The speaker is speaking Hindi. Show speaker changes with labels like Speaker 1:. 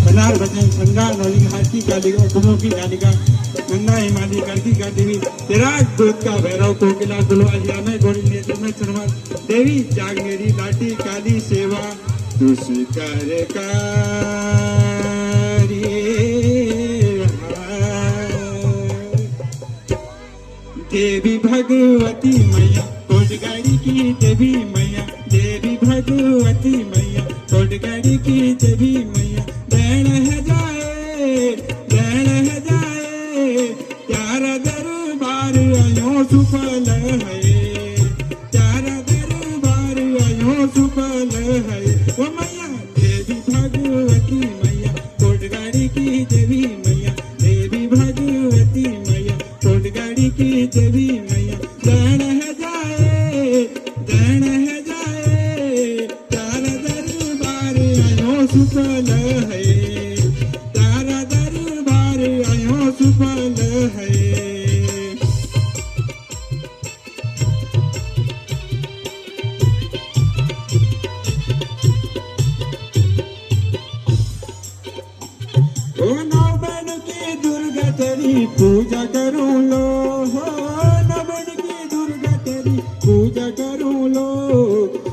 Speaker 1: बनार बचन गंगा नौली हाथी कालिका कुमों की कालिका गंगा हिमालय करकी का देवी तेरा दूध का भैरव कोकिला दुलो अलिया में गोरी नेत्र में चुनवा देवी जाग मेरी लाटी काली सेवा तुस कर देवी भगवती मैया कोटगाड़ी की देवी मैया देवी भगवती मैया कोटगाड़ी की देवी मैया देण है जाए प्यारा दरबार आयो सुफल है प्यारा दरबार आयो सुफल है वो मैया देवी भगवती मैया कोटगाड़ी की देवी मैया देवी भगवती मैया कोटगाड़ी की देवी मैया देण है जाए प्यारा दरबार आयो सुफल है प्यारा दरबार आयो सुफल है ओ नौबन की दुर्गा तेरी पूजा करूं लो हो नौबन की दुर्गा तेरी पूजा करूं लो